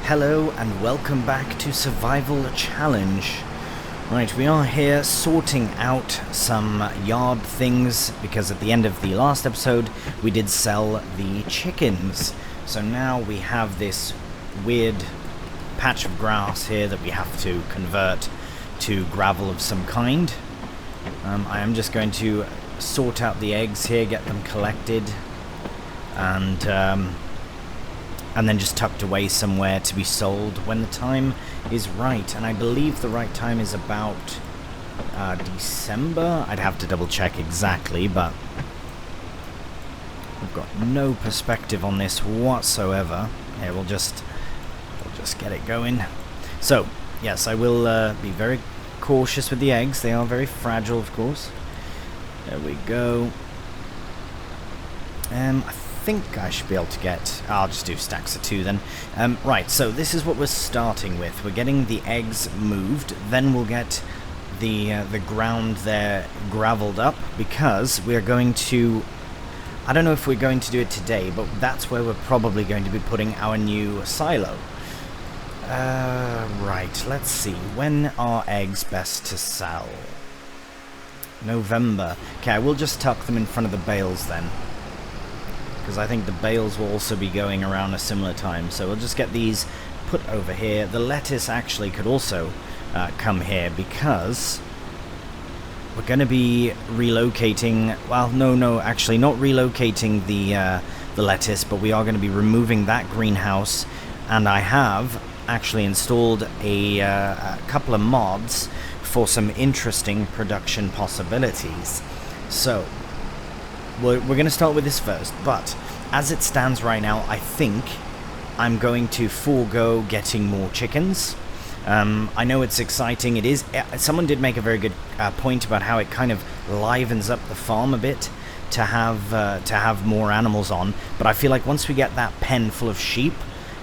Hello and welcome back to Survival Challenge. Right, we are here sorting out some yard things because at the end of the last episode we did sell the chickens. So now we have this weird patch of grass here that we have to convert to gravel of some kind. I am just going to sort out the eggs here, get them collected, and then just tucked away somewhere to be sold when the time is right. And I believe the right time is about December. I'd have to double check exactly, but we've got no perspective on this whatsoever. Here, we'll just get it going. So, yes, I will be very cautious with the eggs. They are very fragile, of course. There we go. I think I should be able to get... I'll just do stacks of 2 then. Right, so this is what we're starting with. We're getting the eggs moved, then we'll get the ground there gravelled up, because we're going to... I don't know if we're going to do it today, but that's where we're probably going to be putting our new silo. Right, let's see. When are eggs best to sell? November. Okay, I will just tuck them in front of the bales then, because I think the bales will also be going around a similar time. So we'll just get these put over here. The lettuce actually could also come here, because we're going to be relocating... Well, no, actually not relocating the lettuce, but we are going to be removing that greenhouse. And I have actually installed a couple of mods for some interesting production possibilities. So we're going to start with this first, but as it stands right now, I think I'm going to forego getting more chickens. I know it's exciting. It is. Someone did make a very good point about how it kind of livens up the farm a bit to have more animals on. But I feel like once we get that pen full of sheep,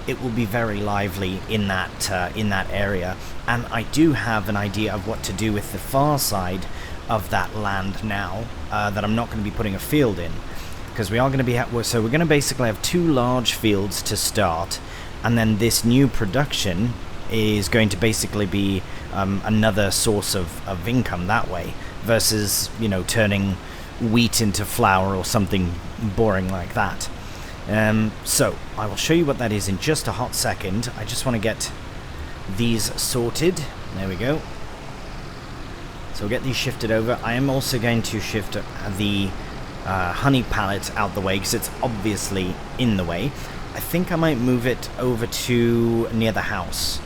it will be very lively in that area. And I do have an idea of what to do with the far side of that land now, that I'm not going to be putting a field in, because we are going to be so we're going to basically have 2 large fields to start, and then this new production is going to basically be another source of income that way, versus, you know, turning wheat into flour or something boring like that. So I will show you what that is in just a hot second. I just want to get these sorted. There we go. So we'll get these shifted over. I am also going to shift the honey pallet out the way, because it's obviously in the way. I think I might move it over to near the house.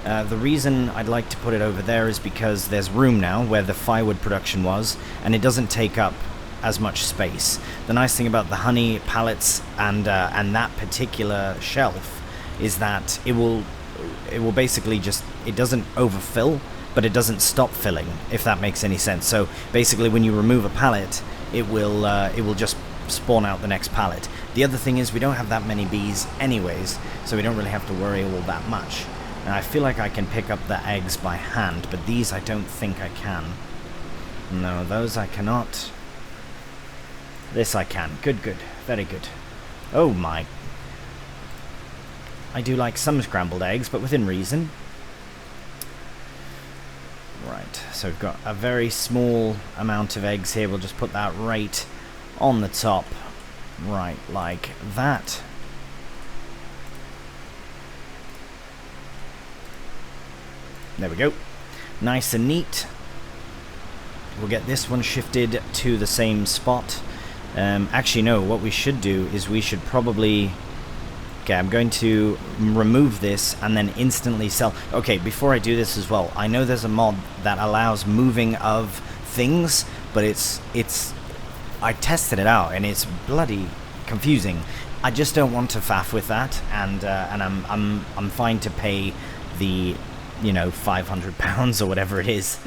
The reason I'd like to put it over there is because there's room now where the firewood production was, and it doesn't take up as much space. The nice thing about the honey pallets and that particular shelf is that it will basically just... It doesn't overfill, but it doesn't stop filling, if that makes any sense. So basically, when you remove a pallet, it will just spawn out the next pallet. The other thing is we don't have that many bees anyways, so we don't really have to worry all that much. And I feel like I can pick up the eggs by hand, but these I don't think I can. No, those I cannot. This I can. Good, very good. Oh my. I do like some scrambled eggs, but within reason. Right, so we've got a very small amount of eggs here. We'll just put that right on the top. Right, like that. There we go. Nice and neat. We'll get this one shifted to the same spot. Actually, no, what we should do is we should probably Okay, I'm going to remove this and then instantly sell. Okay, before I do this as well, I know there's a mod that allows moving of things, but I tested it out and it's bloody confusing. I just don't want to faff with that, and I'm fine to pay the, you know, £500 or whatever it is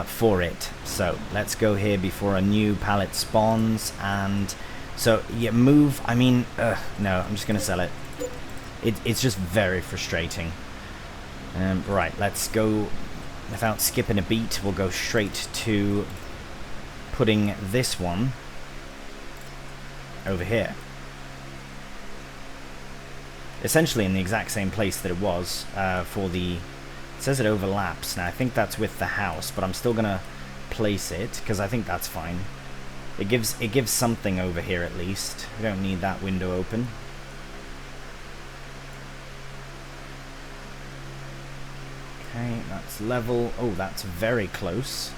for it. So let's go here before a new pallet spawns, and so yeah, move. I mean, no, I'm just gonna sell it. It's just very frustrating. Right, let's go without skipping a beat. We'll go straight to putting this one over here. Essentially in the exact same place that it was for the... It says it overlaps. Now I think that's with the house, but I'm still gonna place it because I think that's fine. It gives something over here at least. We don't need that window open. Okay, that's level. Oh, that's very close.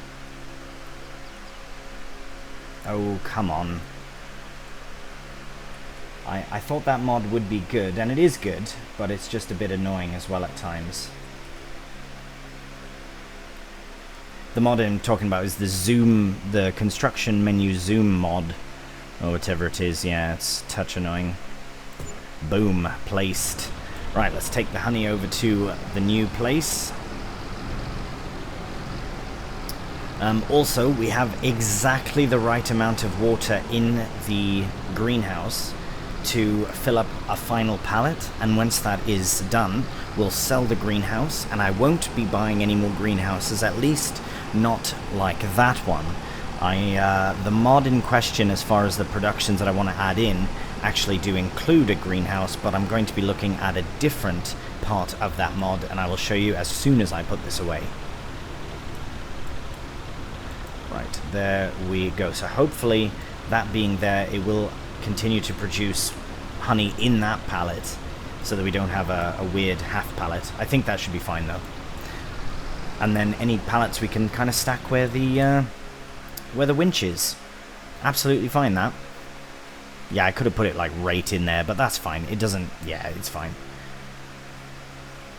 Oh, come on. I thought that mod would be good, and it is good, but it's just a bit annoying as well at times. The mod I'm talking about is the zoom, the construction menu zoom mod, or whatever it is. Yeah, it's touch annoying. Boom, placed. Right, let's take the honey over to the new place. Also, we have exactly the right amount of water in the greenhouse to fill up a final pallet, and once that is done, we'll sell the greenhouse, and I won't be buying any more greenhouses, at least not like that one. The mod in question, as far as the productions that I want to add in, actually do include a greenhouse, but I'm going to be looking at a different part of that mod, and I will show you as soon as I put this away. Right, there we go. So hopefully, that being there, it will continue to produce honey in that pallet so that we don't have a weird half pallet. I think that should be fine though. And then any pallets we can kind of stack where the winch is. Absolutely fine, that. Yeah, I could have put it like right in there, but that's fine. It doesn't... Yeah, it's fine.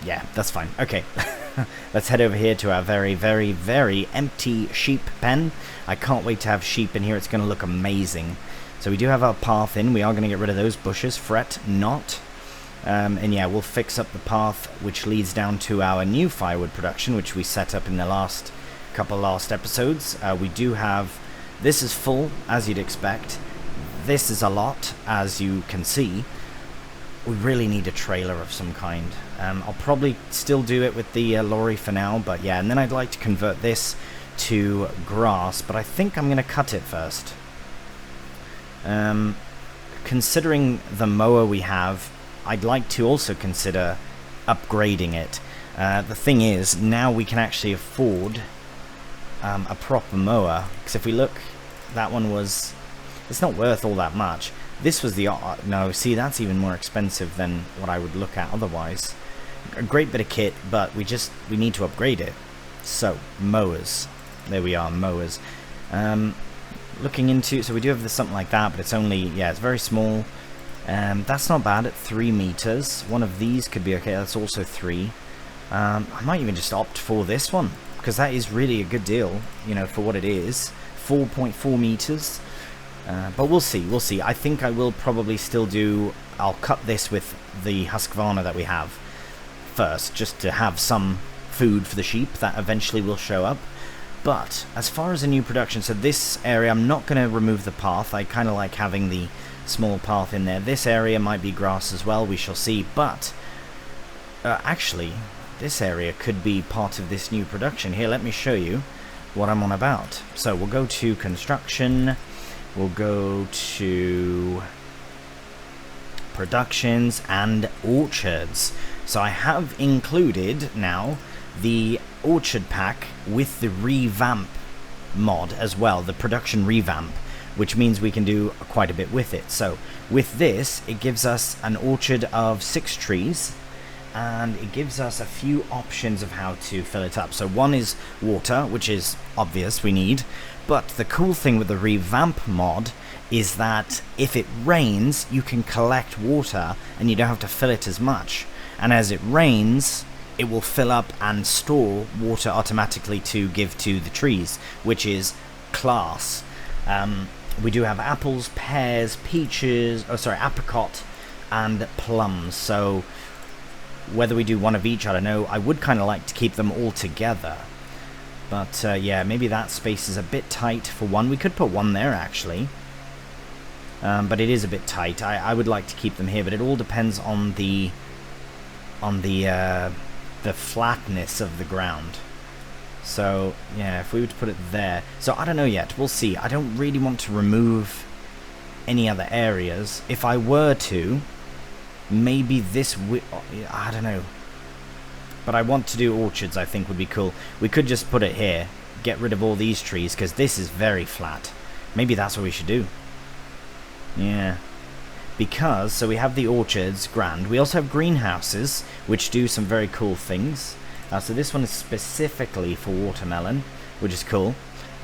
Yeah, that's fine. Okay. Let's head over here to our very, very, very empty sheep pen. I can't wait to have sheep in here. It's going to look amazing. So we do have our path in. We are going to get rid of those bushes. Fret not. And yeah, we'll fix up the path which leads down to our new firewood production, which we set up in the last episodes. We do have... This is full, as you'd expect. This is a lot, as you can see. We really need a trailer of some kind. I'll probably still do it with the lorry for now, but yeah, and then I'd like to convert this to grass, but I think I'm going to cut it first. Considering the mower we have, I'd like to also consider upgrading it. The thing is, now we can actually afford a proper mower, because if we look, that one was... It's not worth all that much. This was the... no, see, that's even more expensive than what I would look at otherwise. A great bit of kit, but we need to upgrade it. So, mowers. There we are, mowers. Looking into... So we do have something like that, but it's only... Yeah, it's very small. That's not bad at 3 meters. One of these could be okay. That's also 3. I might even just opt for this one, because that is really a good deal, you know, for what it is. 4.4 meters. But we'll see. I think I will probably still do... I'll cut this with the Husqvarna that we have first, just to have some food for the sheep that eventually will show up. But as far as a new production, so this area, I'm not going to remove the path. I kind of like having the small path in there. This area might be grass as well, we shall see. But actually, this area could be part of this new production. Here, let me show you what I'm on about. So we'll go to construction. We'll go to productions and orchards. So I have included now the orchard pack with the revamp mod as well, the production revamp, which means we can do quite a bit with it. So with this, it gives us an orchard of 6 trees, and it gives us a few options of how to fill it up. So one is water, which is obvious we need, but the cool thing with the revamp mod is that if it rains, you can collect water and you don't have to fill it as much. And as it rains, it will fill up and store water automatically to give to the trees, which is class. We do have apples, pears, peaches, apricot, and plums. So whether we do one of each, I don't know. I would kind of like to keep them all together. But yeah, maybe that space is a bit tight for one. We could put one there, actually. But it is a bit tight. I would like to keep them here, but it all depends on the flatness of the ground. So yeah, if we were to put it there, so I don't know yet. We'll see. I don't really want to remove any other areas. If I were to, maybe this I don't know. But I want to do orchards. I think would be cool. We could just put it here, get rid of all these trees because this is very flat. Maybe that's what we should do. Yeah. Because, so we have the orchards, grand. We also have greenhouses, which do some very cool things. So this one is specifically for watermelon, which is cool.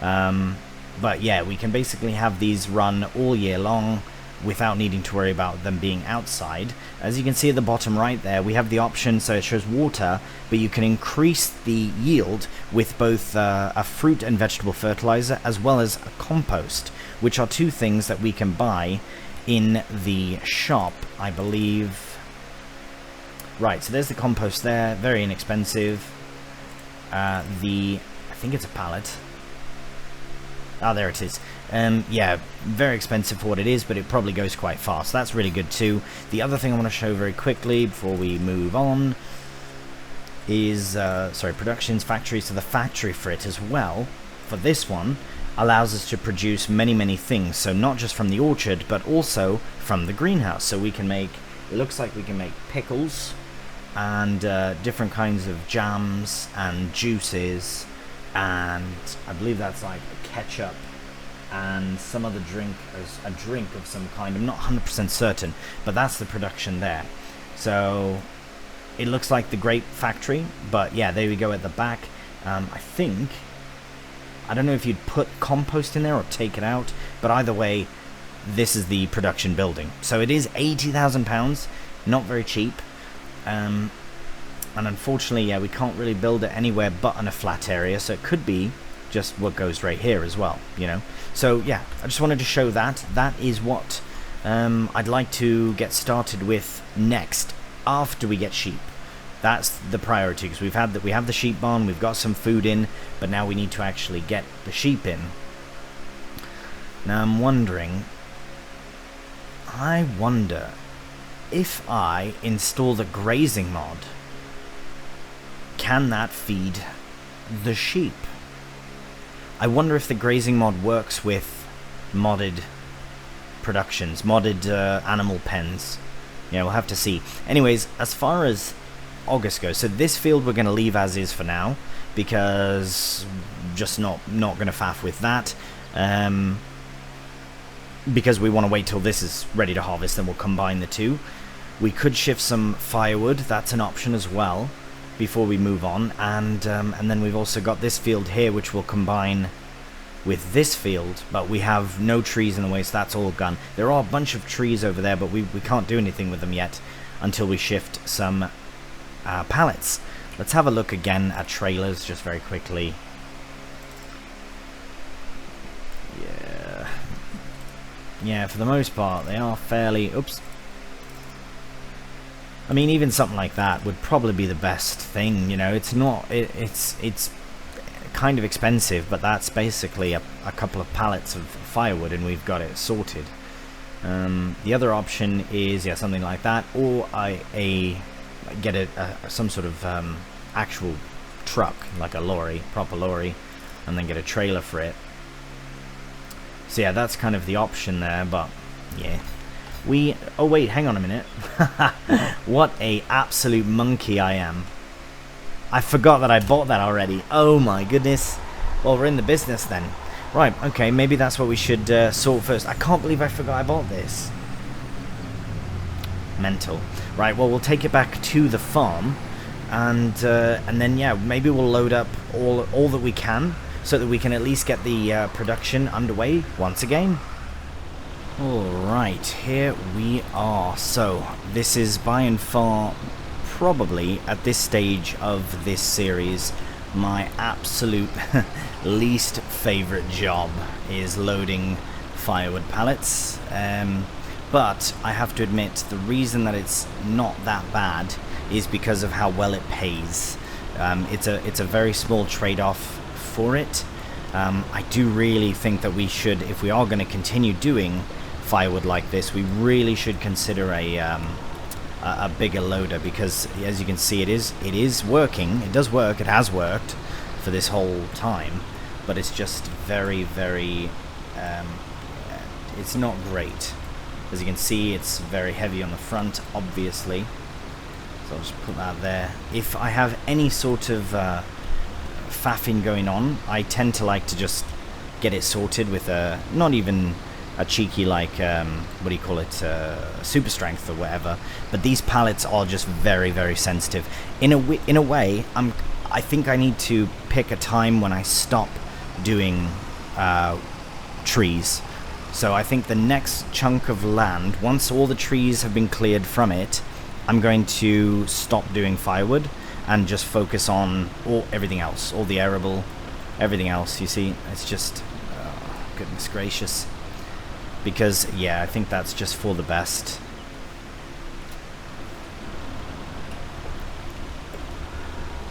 But yeah, we can basically have these run all year long without needing to worry about them being outside. As you can see at the bottom right there, we have the option, so it shows water, but you can increase the yield with both a fruit and vegetable fertilizer as well as a compost, which are two things that we can buy in the shop, I believe. Right, so there's the compost there, very inexpensive. I think it's a pallet. Ah, there it is. Yeah, very expensive for what it is, but it probably goes quite fast. That's really good too. The other thing I want to show very quickly before we move on is, productions, factory. So the factory for it as well, for this one, allows us to produce many things. So not just from the orchard, but also from the greenhouse. So we can make, it looks like we can make pickles and different kinds of jams and juices, and I believe that's like ketchup and some other drink, as a drink of some kind. I'm not 100% certain, but that's the production there. So it looks like the grape factory, but yeah, there we go at the back. I don't know if you'd put compost in there or take it out, but either way, this is the production building. So it is £80,000, not very cheap. And unfortunately, yeah, we can't really build it anywhere but on a flat area, so it could be just what goes right here as well, you know. So yeah, I just wanted to show that. That is what I'd like to get started with next, after we get sheep. That's the priority, because we have the sheep barn, we've got some food in, but now we need to actually get the sheep in. Now I'm wondering, I wonder if I install the grazing mod, can that feed the sheep? I wonder if the grazing mod works with modded productions, modded animal pens. Yeah, we'll have to see. Anyways, as far as August goes, so this field we're going to leave as is for now, because just not going to faff with that, because we want to wait till this is ready to harvest, then we'll combine the two. We could shift some firewood, that's an option as well, before we move on, and then we've also got this field here which will combine with this field, but we have no trees in the way, so that's all gone. There are a bunch of trees over there, but we can't do anything with them yet until we shift some pallets. Let's have a look again at trailers just very quickly. Yeah, for the most part they are fairly, oops, I mean, even something like that would probably be the best thing, you know. It's not, it's kind of expensive, but that's basically a couple of pallets of firewood and we've got it sorted. The other option is, yeah, something like that, or get some sort of actual truck, like a lorry, proper lorry, and then get a trailer for it. So yeah, that's kind of the option there, but yeah. Oh wait, hang on a minute. What a absolute monkey I am. I forgot that I bought that already. Oh my goodness. Well, we're in the business then. Right, okay, maybe that's what we should sort first. I can't believe I forgot I bought this. Mental. Right, well, we'll take it back to the farm, and then, yeah, maybe we'll load up all that we can, so that we can at least get the production underway once again. Alright, here we are. So, this is by and far, probably, at this stage of this series, my absolute least favorite job is loading firewood pallets. But I have to admit, the reason that it's not that bad is because of how well it pays. It's a very small trade-off for it. I do really think that we should, if we are going to continue doing firewood like this, we really should consider a bigger loader, because as you can see, it is working. It does work. It has worked for this whole time, but it's just very, very it's not great. As you can see, it's very heavy on the front, obviously, so I'll just put that there. If I have any sort of faffing going on, I tend to like to just get it sorted with not even a cheeky, like, what do you call it, super strength or whatever, but these pallets are just very, very sensitive. In a way, I think I need to pick a time when I stop doing trees. So I think the next chunk of land, once all the trees have been cleared from it, I'm going to stop doing firewood and just focus on everything else, all the arable, everything else. You see, it's just, goodness gracious. Because, yeah, I think that's just for the best.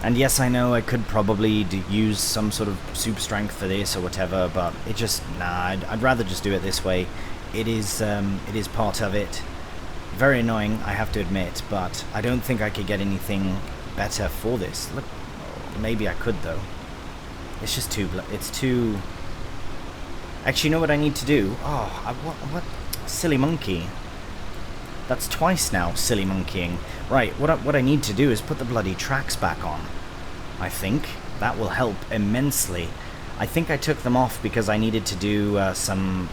And yes, I know I could probably use some sort of super strength for this or whatever, but it just, nah, I'd rather just do it this way. It is part of it. Very annoying, I have to admit, but I don't think I could get anything better for this. Look, maybe I could, though. It's just it's too... Actually, you know what I need to do? Oh, what? Silly monkey. That's twice now, silly monkeying. Right, what I need to do is put the bloody tracks back on. I think that will help immensely. I think I took them off because I needed to do some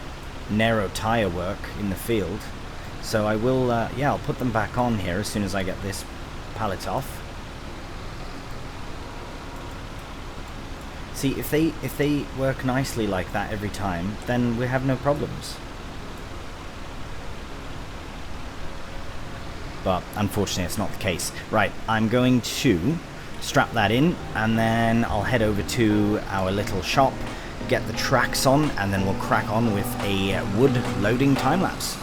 narrow tire work in the field. So I will, yeah, I'll put them back on here as soon as I get this pallet off. See, if they work nicely like that every time, then we have no problems. But unfortunately, it's not the case. Right, I'm going to strap that in, and then I'll head over to our little shop, get the tracks on, and then we'll crack on with a wood loading time-lapse.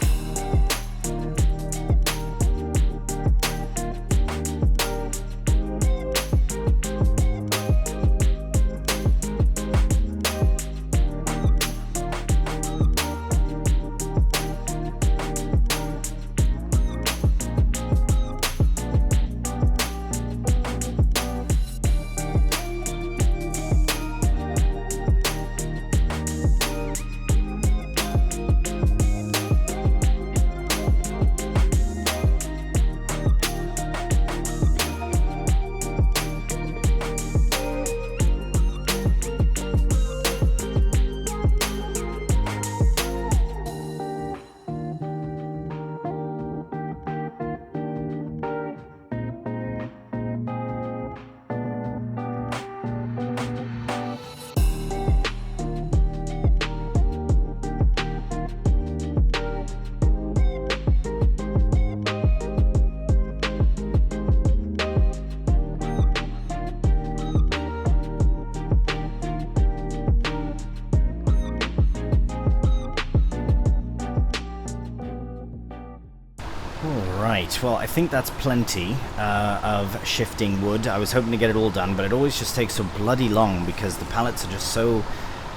Right, well, I think that's plenty of shifting wood. I was hoping to get it all done, but it always just takes so bloody long because the pallets are just so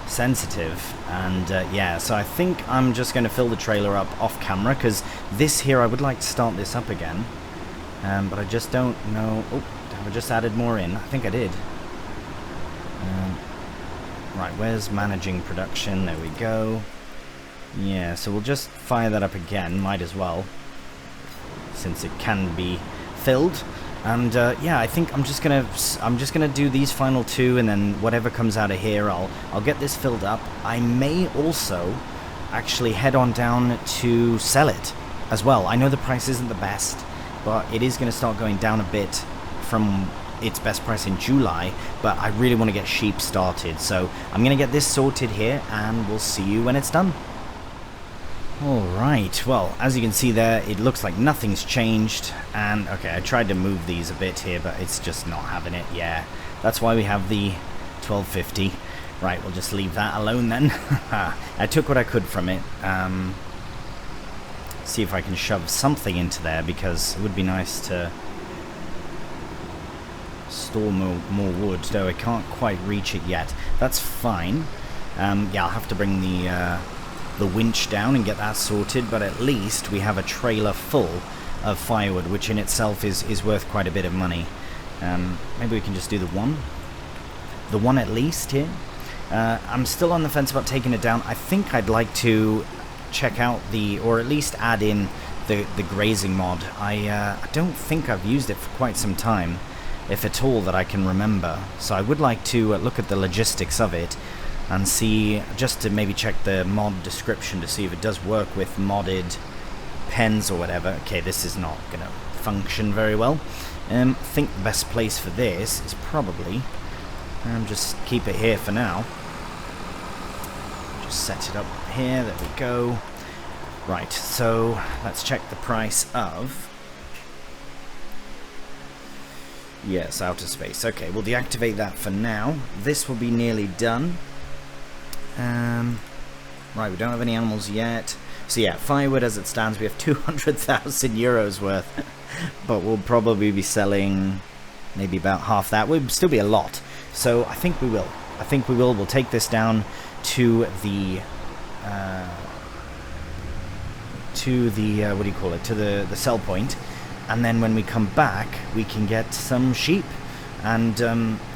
sensitive. And yeah, so I think I'm just going to fill the trailer up off camera, because this here, I would like to start this up again. But I just don't know. Oh, have I just added more in? I think I did. Right, where's managing production? There we go. Yeah, so we'll just fire that up again, might as well, since it can be filled. And yeah, I think I'm just gonna do these final two, and then whatever comes out of here, I'll get this filled up. I may also actually head on down to sell it. as well. I know the price isn't the best, but it is going to start going down a bit from its best price in July, but I really want to get sheep started, so I'm going to get this sorted here, and we'll see you when it's done. Alright, well, as you can see there, it looks like nothing's changed, and okay, I tried to move these a bit here, but it's just not having it. Yeah, that's why we have the 1250. Right, we'll just leave that alone then. I took what I could from it. See if I can shove something into there, because it would be nice to store more wood, though I can't quite reach it yet. That's fine. Yeah, I'll have to bring the winch down and get that sorted, but at least we have a trailer full of firewood, which in itself is worth quite a bit of money. Maybe we can just do the one at least here. I'm still on the fence about taking it down. I think I'd like to check out or at least add in the grazing mod. I don't think I've used it for quite some time, if at all that I can remember, so I would like to look at the logistics of it and see, just to maybe check the mod description to see if it does work with modded pens or whatever. Okay, this is not going to function very well. I think the best place for this is probably just keep it here for now. Just set it up here, there we go. Right, so let's check the price of... Yes, outer space. Okay, we'll deactivate that for now. This will be nearly done. Right, we don't have any animals yet. So yeah, firewood as it stands, we have 200,000 euros worth. But we'll probably be selling maybe about half that. Would still be a lot. So I think we will. We'll take this down to the what do you call it? To the sell point. And then when we come back, we can get some sheep. And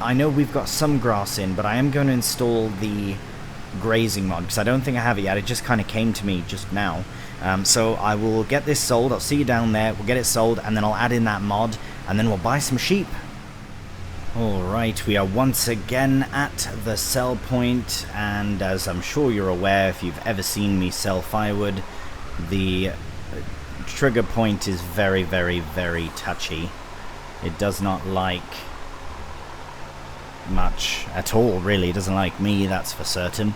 I know we've got some grass in, but I am going to install the grazing mod, because I don't think I have it yet. It just kind of came to me just now. So I will get this sold. I'll see you down there. We'll get it sold, and then I'll add in that mod, and then we'll buy some sheep. Alright, we are once again at the sell point, and as I'm sure you're aware, if you've ever seen me sell firewood, the trigger point is very, very, very touchy. It does not like much at all, really. It doesn't like me, that's for certain.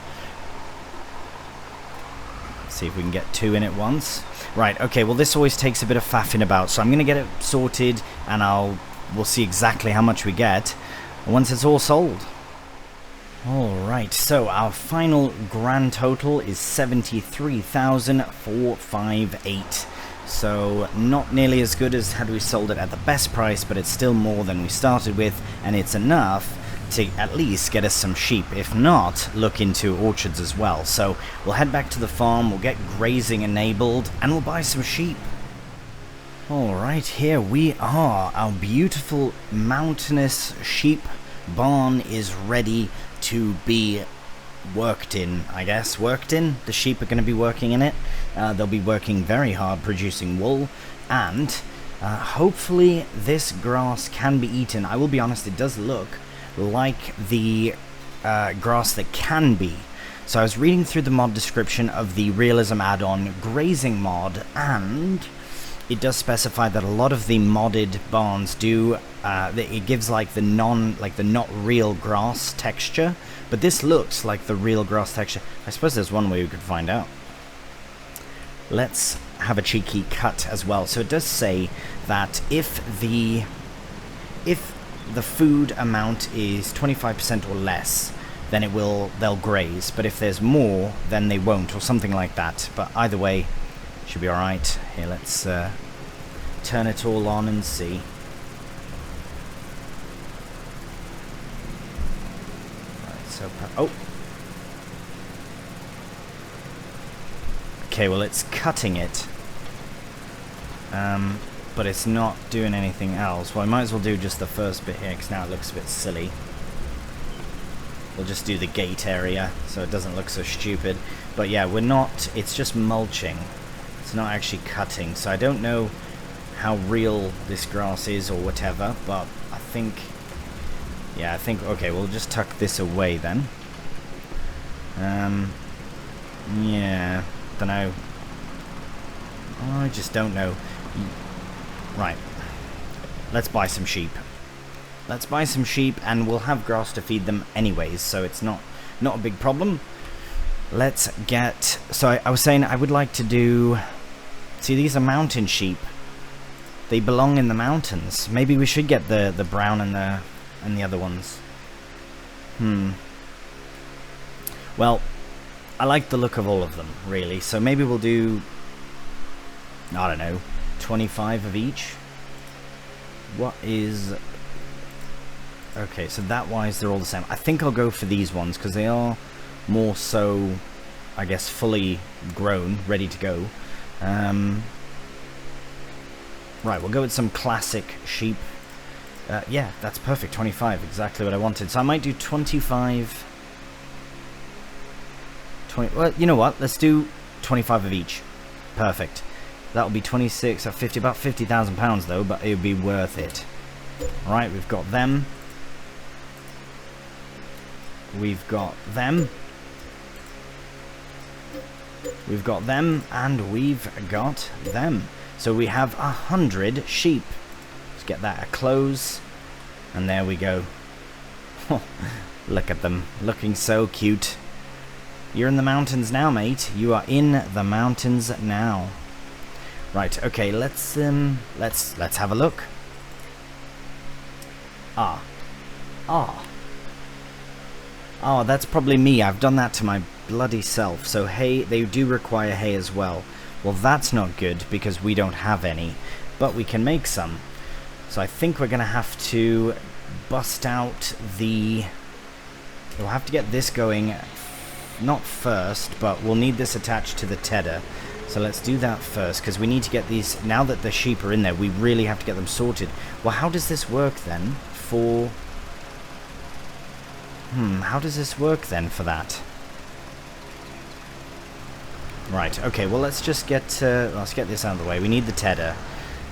Let's see if we can get two in at once. Right, okay, well this always takes a bit of faffing about, so I'm going to get it sorted, and we'll see exactly how much we get once it's all sold. Alright, so our final grand total is 73,458. So not nearly as good as had we sold it at the best price, but it's still more than we started with, and it's enough to at least get us some sheep. If not, look into orchards as well. So we'll head back to the farm, we'll get grazing enabled, and we'll buy some sheep. Alright, here we are. Our beautiful mountainous sheep barn is ready to be worked in, I guess. Worked in? The sheep are going to be working in it. They'll be working very hard producing wool, and hopefully this grass can be eaten. I will be honest, it does look like the grass that can be. So I was reading through the mod description of the realism add-on grazing mod, and it does specify that a lot of the modded barns do, it gives like the not real grass texture, but this looks like the real grass texture. I suppose there's one way we could find out. Let's have a cheeky cut as well. So it does say that if the food amount is 25% or less, then they'll graze, but if there's more, then they won't, or something like that. But either way, should be alright. Here, let's turn it all on and see. Right, so oh. Okay, well it's cutting it. But it's not doing anything else. Well, I might as well do just the first bit here, because now it looks a bit silly. We'll just do the gate area, so it doesn't look so stupid. But yeah, it's just mulching. It's not actually cutting, so I don't know how real this grass is or whatever, but I think, okay, we'll just tuck this away then. Yeah, don't know. I just don't know. Right. Let's buy some sheep. Let's buy some sheep, and we'll have grass to feed them anyways, so it's not a big problem. Let's get... So I was saying I would like to do... See, these are mountain sheep. They belong in the mountains. Maybe we should get the brown and the other ones. Well, I like the look of all of them, really. So maybe we'll do... I don't know, 25 of each. What is... Okay, so that wise they're all the same. I think I'll go for these ones because they are more so, I guess, fully grown, ready to go. Right, we'll go with some classic sheep. Yeah, that's perfect. 25, exactly what I wanted. So I might do 25. 20. Well, you know what? Let's do 25 of each. Perfect. That'll be 26 at 50, about £50,000 though, but it'll be worth it. Right, we've got them. We've got them. We've got them, and we've got them. So we have 100 sheep. Let's get that a close. And there we go. Look at them, looking so cute. You're in the mountains now, mate. You are in the mountains now. Right, okay, let's have a look. Oh, that's probably me. I've done that to my bloody self. So hay, they do require hay as well. Well, that's not good because we don't have any, but we can make some. So I think we're gonna have to bust out the... We'll have to get this going, not first, but we'll need this attached to the tedder. So let's do that first, because we need to get these... Now that the sheep are in there, we really have to get them sorted. Well, how does this work then for... how does this work then for that? Right, okay, well let's just get this out of the way. We need the tedder.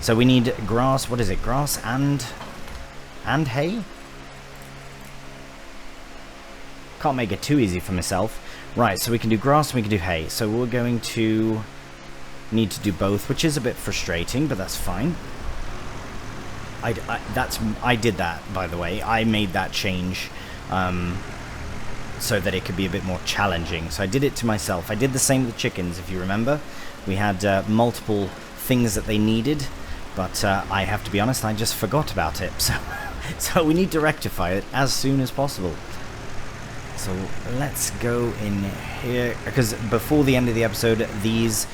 So we need grass, what is it? Grass and hay? Can't make it too easy for myself. Right, so we can do grass and we can do hay. So we're going to need to do both, which is a bit frustrating, but that's fine. I did that, by the way. I made that change so that it could be a bit more challenging. So I did it to myself. I did the same with the chickens, if you remember. We had multiple things that they needed, but I have to be honest, I just forgot about it. So we need to rectify it as soon as possible. So let's go in here, because before the end of the episode, these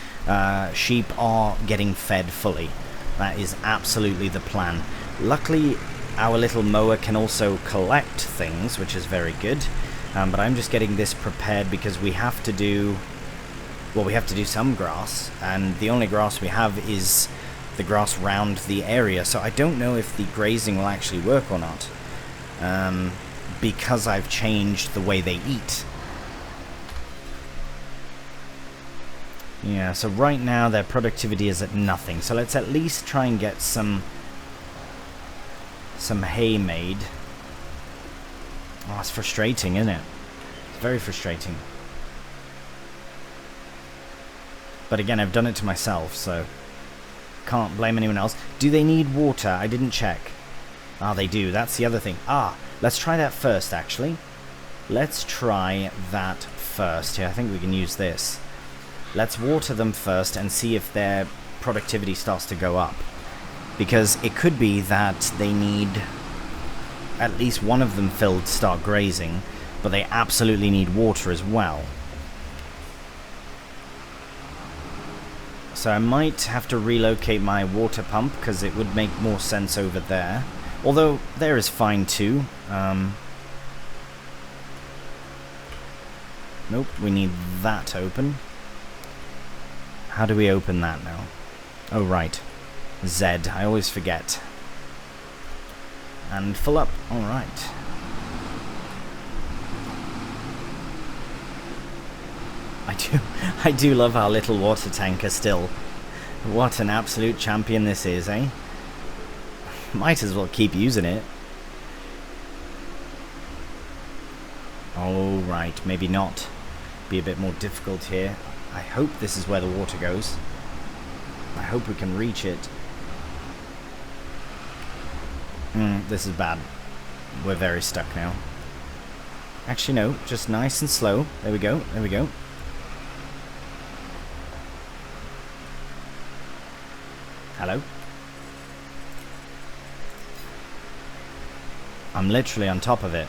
sheep are getting fed fully. That is absolutely the plan. Luckily, our little mower can also collect things, which is very good. But I'm just getting this prepared because we have to do... Well, we have to do some grass, and the only grass we have is the grass round the area. So I don't know if the grazing will actually work or not. Because I've changed the way they eat. Yeah, so right now their productivity is at nothing. So let's at least try and get some hay made. Oh, it's frustrating, isn't it? It's very frustrating. But again, I've done it to myself, so can't blame anyone else. Do they need water? I didn't check. Ah, they do. That's the other thing. Ah, let's try that first, actually. Let's try that first. Yeah, I think we can use this. Let's water them first and see if their productivity starts to go up. Because it could be that they need at least one of them filled to start grazing, but they absolutely need water as well. So I might have to relocate my water pump, because it would make more sense over there. Although, there is fine too. Nope, we need that open. How do we open that now? Oh, right. Z, I always forget. And fill up, alright. I do love our little water tanker still. What an absolute champion this is, eh? Might as well keep using it. Oh, right, maybe not. Be a bit more difficult here. I hope this is where the water goes. I hope we can reach it. This is bad. We're very stuck now. Actually, no. Just nice and slow. There we go. There we go. Hello? I'm literally on top of it.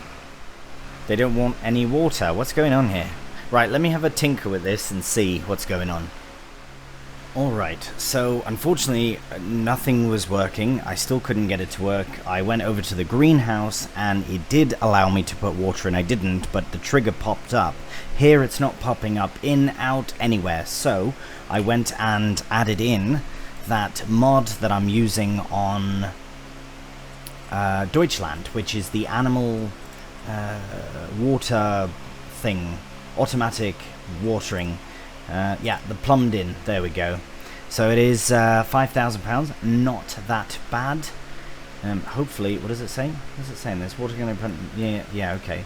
They don't want any water. What's going on here? Right, let me have a tinker with this and see what's going on. Alright, so unfortunately nothing was working. I still couldn't get it to work. I went over to the greenhouse and it did allow me to put water in. I didn't, but the trigger popped up. Here it's not popping up in, out, anywhere. So I went and added in that mod that I'm using on Deutschland, which is the animal water thing, automatic watering. Yeah, the plumbed in. There we go. So it is £5,000. Not that bad. Hopefully, what does it say? What is it saying? There's water going to... Yeah, okay.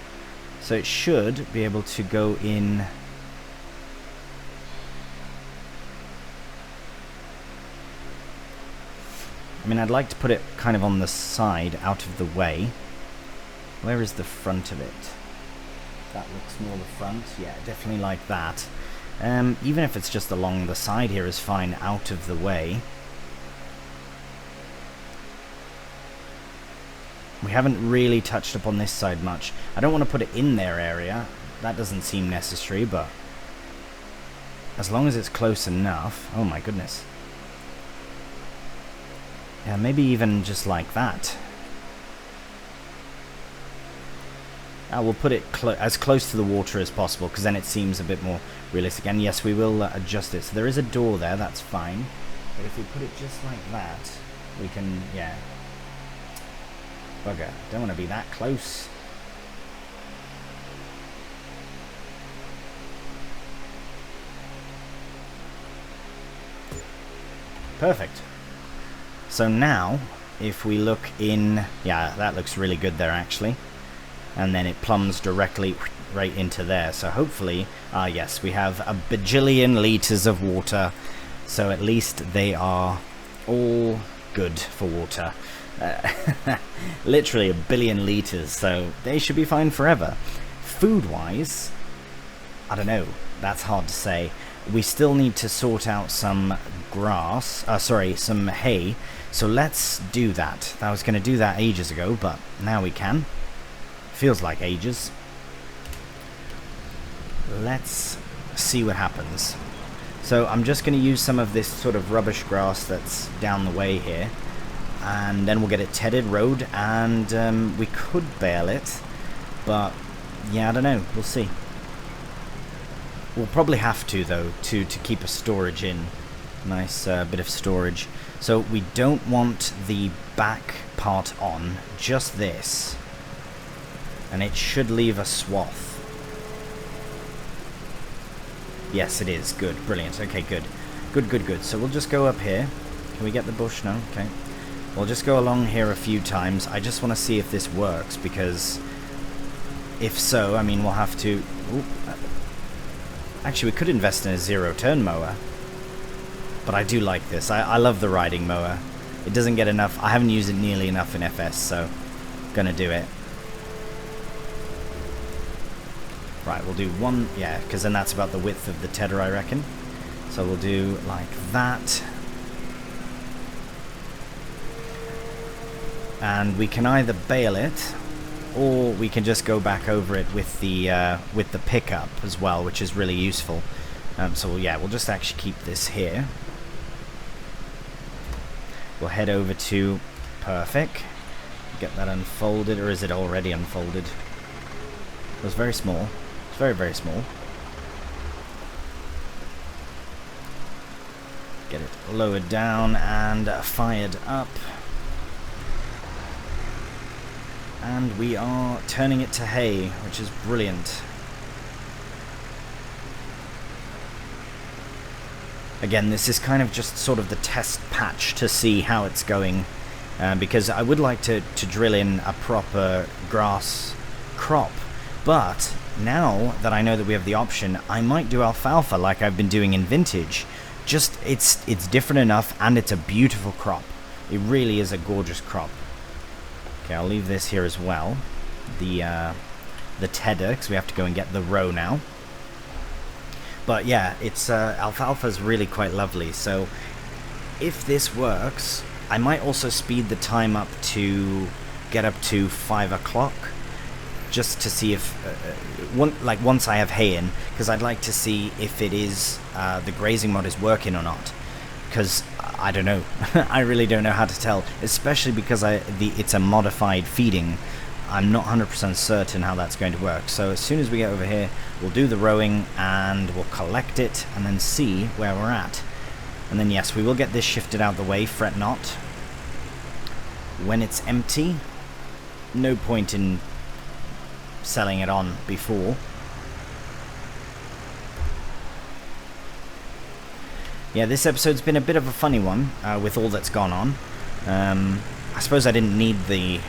So it should be able to go in... I mean, I'd like to put it kind of on the side, out of the way. Where is the front of it? That looks more the front. Yeah, definitely like that. Even if it's just along the side here is fine, out of the way. We haven't really touched up on this side much. I don't want to put it in their area. That doesn't seem necessary, but as long as it's close enough. Oh my goodness. Yeah, maybe even just like that. We'll put it as close to the water as possible, because then it seems a bit more realistic. And yes, we will adjust it. So there is a door there, that's fine. But if we put it just like that, we can, yeah. Bugger, don't want to be that close. Perfect. So now, if we look in, yeah, that looks really good there actually. And then it plumbs directly right into there. So hopefully, yes, we have a bajillion liters of water. So at least they are all good for water. Literally a billion liters, so they should be fine forever. Food-wise, I don't know. That's hard to say. We still need to sort out some grass, some hay. So let's do that. I was going to do that ages ago, but now we can. Feels like ages. Let's see what happens. So I'm just going to use some of this sort of rubbish grass that's down the way here, and then we'll get it tedded, rowed, and we could bale it, but yeah, I don't know, we'll see. We'll probably have to though, to keep a storage in. Nice bit of storage. So we don't want the back part on, just this. And it should leave a swath. Yes, it is. Good. Brilliant. Okay, good. Good. So we'll just go up here. Can we get the bush? No? Okay. We'll just go along here a few times. I just want to see if this works, because if so, I mean, we'll have to... Ooh. Actually, we could invest in a zero-turn mower. But I do like this. I love the riding mower. It doesn't get enough. I haven't used it nearly enough in FS, so gonna do it. Right, we'll do one, yeah, because then that's about the width of the tedder, I reckon. So we'll do like that. And we can either bale it, or we can just go back over it with the pickup as well, which is really useful. So yeah, we'll just actually keep this here. We'll head over to perfect. Get that unfolded, or is it already unfolded? It was very small. It's very, very small. Get it lowered down and fired up. And we are turning it to hay, which is brilliant. Again, this is kind of just sort of the test patch to see how it's going. Because I would like to drill in a proper grass crop. But now that I know that we have the option, I might do alfalfa like I've been doing in Vintage, just it's different enough, and it's a beautiful crop. It really is a gorgeous crop. Okay, I'll leave this here as well. The tedder, because we have to go and get the row now. But yeah, it's alfalfa's really quite lovely. So if this works, I might also speed the time up to get up to 5 o'clock, just to see if once I have hay in, because I'd like to see if it is the grazing mod is working or not, because I don't know. I really don't know how to tell, especially because it's a modified feeding. I'm not 100% certain how that's going to work. So as soon as we get over here, we'll do the rowing and we'll collect it and then see where we're at. And then yes, we will get this shifted out the way, fret not. When it's empty, no point in selling it on before. Yeah, this episode's been a bit of a funny one with all that's gone on. I suppose I didn't need the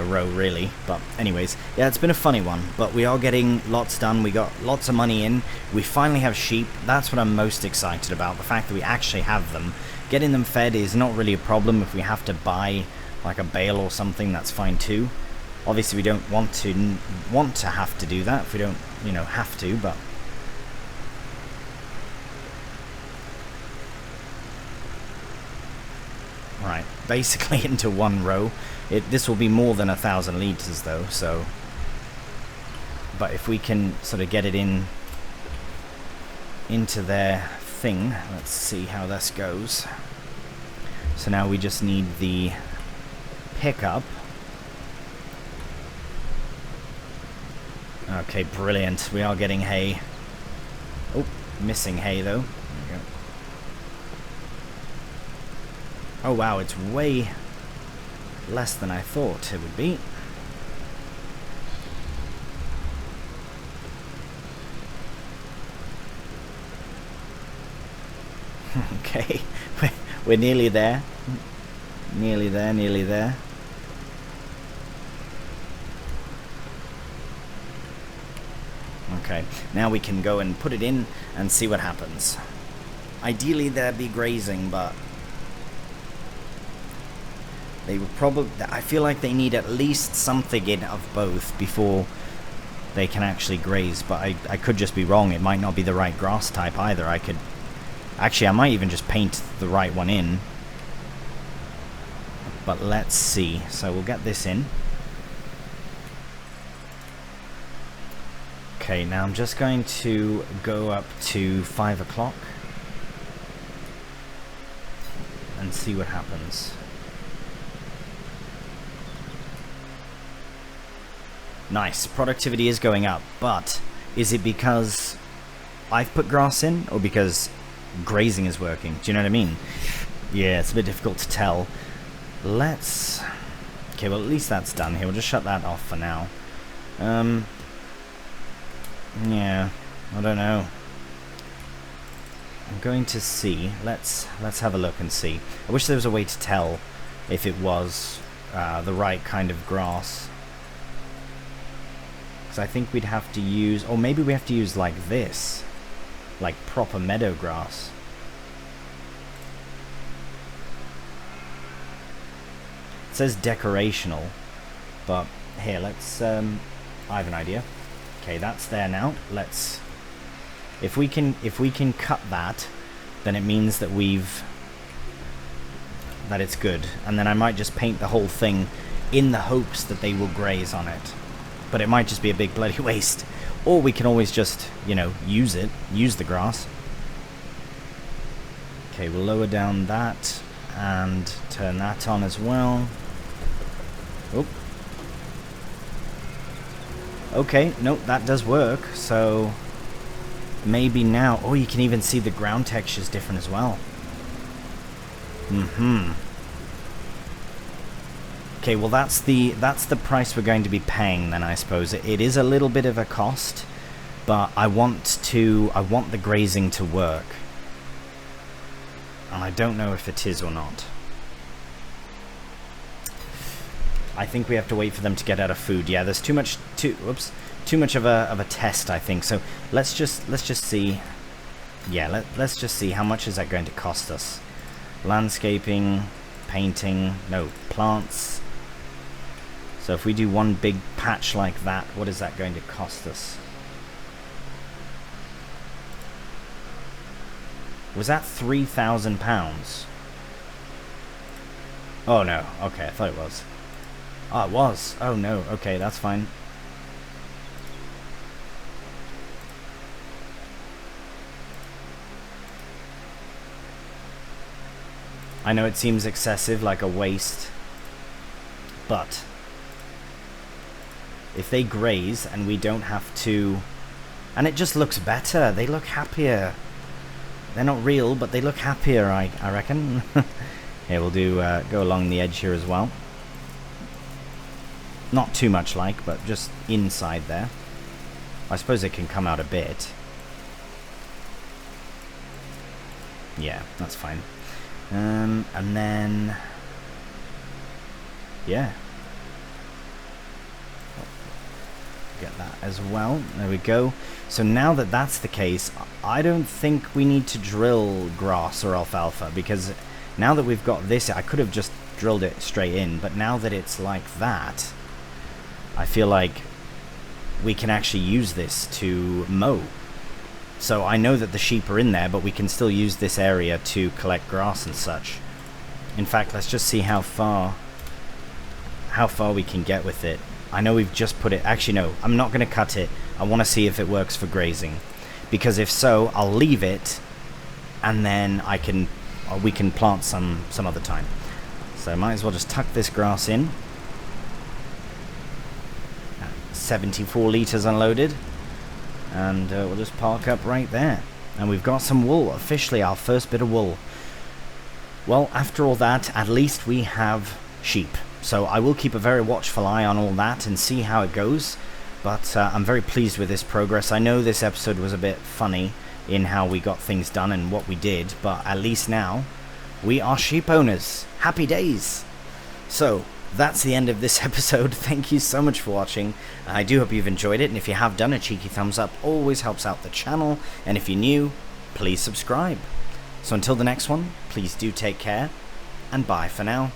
row really, but anyways, yeah, it's been a funny one, but we are getting lots done. We got lots of money in. We finally have sheep. That's what I'm most excited about, the fact that we actually have them. Getting them fed is not really a problem. If we have to buy like a bale or something, that's fine too. Obviously we don't want to have to do that if we don't, have to, but right, basically into one row. This will be more than 1,000 litres though, so... But if we can sort of get it into their thing, let's see how this goes. So now we just need the pickup. Okay, brilliant. We are getting hay. Oh, missing hay though. There we go. Oh wow, it's way less than I thought it would be. Okay, we're nearly there. Nearly there, nearly there. Okay, now we can go and put it in and see what happens. Ideally there'd be grazing, but they would probably... I feel like they need at least something in of both before they can actually graze, but I could just be wrong. It might not be the right grass type either. Actually, I might even just paint the right one in. But let's see. So we'll get this in. Okay, now I'm just going to go up to 5 o'clock and see what happens. Nice, productivity is going up, but is it because I've put grass in or because grazing is working? Do you know what I mean? Yeah, it's a bit difficult to tell. Let's... Okay, well at least that's done here. We'll just shut that off for now. Yeah, I don't know. I'm going to see. Let's have a look and see. I wish there was a way to tell if it was the right kind of grass. Because I think we'd have to use... Or maybe we have to use like this. Like proper meadow grass. It says decorational. But here, let's... I have an idea. Okay, that's there now. Let's... If we can cut that, then it means that that it's good. And then I might just paint the whole thing in the hopes that they will graze on it. But it might just be a big bloody waste. Or we can always just, use the grass. Okay, we'll lower down that and turn that on as well. Oh. Okay, nope, that does work. So maybe now... Oh, you can even see the ground texture is different as well. Okay, well that's the price we're going to be paying then, I suppose. It is a little bit of a cost, but I want the grazing to work. And I don't know if it is or not. I think we have to wait for them to get out of food. Yeah, there's too much of a test, I think. So let's just see. Yeah, let's just see how much is that going to cost us. Landscaping, painting, no, plants. So if we do one big patch like that, what is that going to cost us? Was that £3,000? Oh no, okay, I thought it was. Oh, it was. Oh no, okay, that's fine. I know it seems excessive, like a waste, but if they graze and we don't have to... And it just looks better, they look happier. They're not real, but they look happier, I reckon. Here, we'll do go along the edge here as well. Not too much like, but just inside there. I suppose it can come out a bit. Yeah, that's fine. And then... yeah. Get that as well. There we go. So now that that's the case, I don't think we need to drill grass or alfalfa, because now that we've got this, I could have just drilled it straight in, but now that it's like that, I feel like we can actually use this to mow. So I know that the sheep are in there, but we can still use this area to collect grass and such. In fact, let's just see how far we can get with it. I know we've just put it... Actually, no, I'm not going to cut it. I want to see if it works for grazing. Because if so, I'll leave it, and then we can plant some other time. So I might as well just tuck this grass in. 74 litres unloaded. And we'll just park up right there. And we've got some wool. Officially, our first bit of wool. Well, after all that, at least we have sheep. So I will keep a very watchful eye on all that and see how it goes. But I'm very pleased with this progress. I know this episode was a bit funny in how we got things done and what we did. But at least now, we are sheep owners. Happy days! So, that's the end of this episode. Thank you so much for watching. I do hope you've enjoyed it. And if you have done, a cheeky thumbs up always helps out the channel. And if you're new, please subscribe. So until the next one, please do take care. And bye for now.